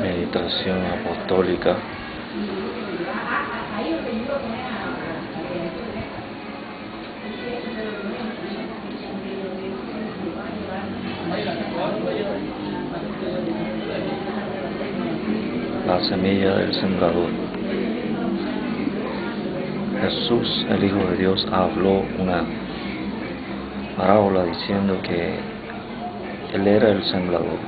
Meditación apostólica. La semilla del sembrador. Jesús, el Hijo de Dios, habló una parábola diciendo que Él era el sembrador,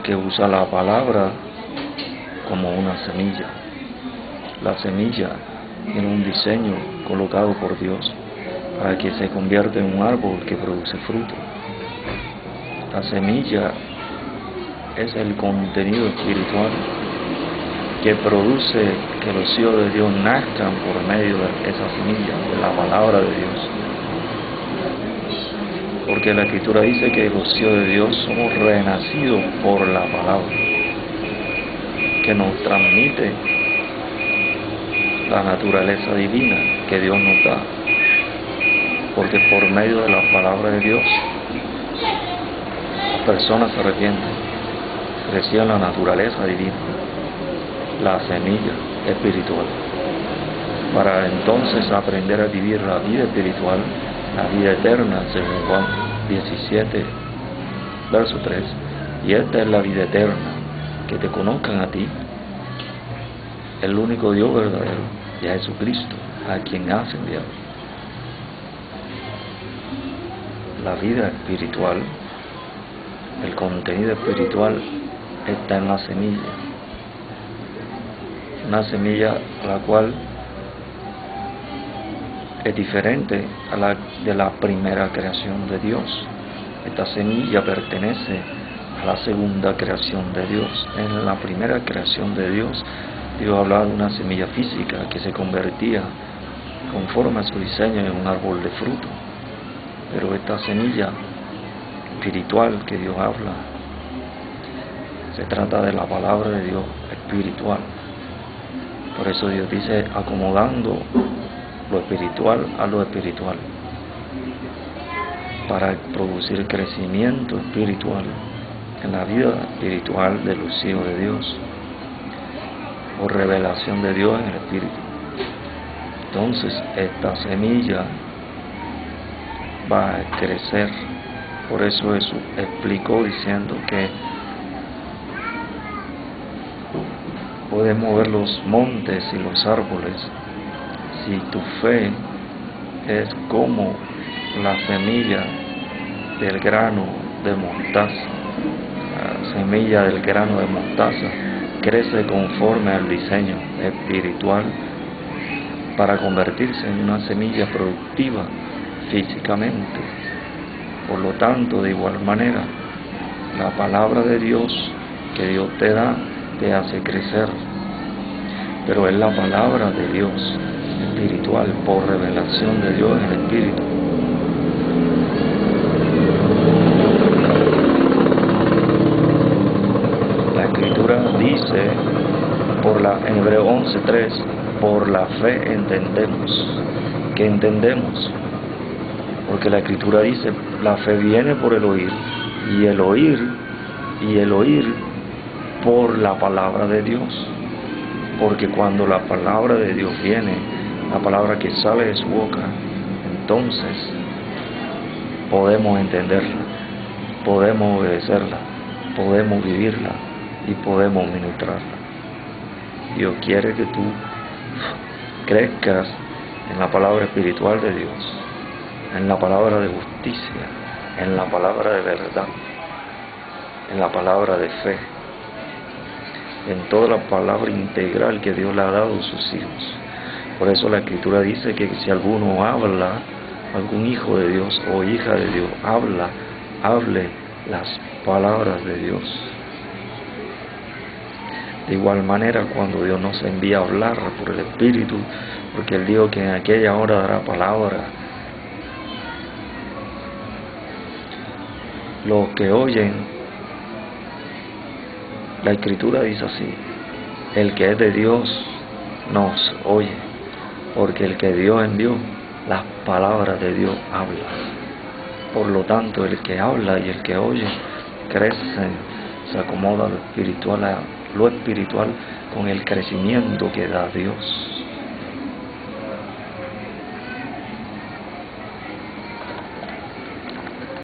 que usa la palabra como una semilla. La semilla tiene un diseño colocado por Dios para que se convierta en un árbol que produce fruto. La semilla es el contenido espiritual que produce que los hijos de Dios nazcan por medio de esa semilla, de la palabra de Dios. Porque la Escritura dice que los hijos de Dios somos renacidos por la palabra, que nos transmite la naturaleza divina que Dios nos da. Porque por medio de la palabra de Dios, las personas se arrepienten, reciben la naturaleza divina, la semilla espiritual, para entonces aprender a vivir la vida espiritual, la vida eterna, según Juan 17, verso 3. Y esta es la vida eterna, que te conozcan a ti, el único Dios verdadero, y a Jesucristo, a quien has enviado. La vida espiritual, el contenido espiritual está en la semilla. Una semilla a la cual es diferente a la de la primera creación de Dios. Esta semilla pertenece a la segunda creación de Dios. En la primera creación de Dios, Dios hablaba de una semilla física que se convertía conforme a su diseño en un árbol de fruto. Pero esta semilla espiritual que Dios habla, se trata de la palabra de Dios espiritual. Por eso Dios dice, acomodando lo espiritual a lo espiritual, para producir crecimiento espiritual en la vida espiritual de los hijos de Dios, o revelación de Dios en el Espíritu. Entonces esta semilla va a crecer. Por eso Jesús explicó diciendo que podemos ver los montes y los árboles si tu fe es como la semilla del grano de mostaza. La semilla del grano de mostaza crece conforme al diseño espiritual para convertirse en una semilla productiva físicamente. Por lo tanto, de igual manera, la palabra de Dios que Dios te da te hace crecer, pero es la palabra de Dios espiritual por revelación de Dios en el Espíritu. La Escritura dice en Hebreos 11:3, por la fe entendemos. ¿Qué entendemos? Porque la Escritura dice, la fe viene por el oír, y el oír por la palabra de Dios. Porque cuando la palabra de Dios viene, la palabra que sale de su boca, entonces podemos entenderla, podemos obedecerla, podemos vivirla y podemos ministrarla. Dios quiere que tú crezcas en la palabra espiritual de Dios, en la palabra de justicia, en la palabra de verdad, en la palabra de fe, en toda la palabra integral que Dios le ha dado a sus hijos. Por eso la Escritura dice que si alguno habla, algún hijo de Dios o hija de Dios hable las palabras de Dios. De igual manera, cuando Dios nos envía a hablar por el Espíritu, porque Él dijo que en aquella hora dará palabra, los que oyen, la Escritura dice así, el que es de Dios nos oye, porque el que Dios envió, las palabras de Dios habla. Por lo tanto, el que habla y el que oye crecen se acomoda lo espiritual con el crecimiento que da Dios.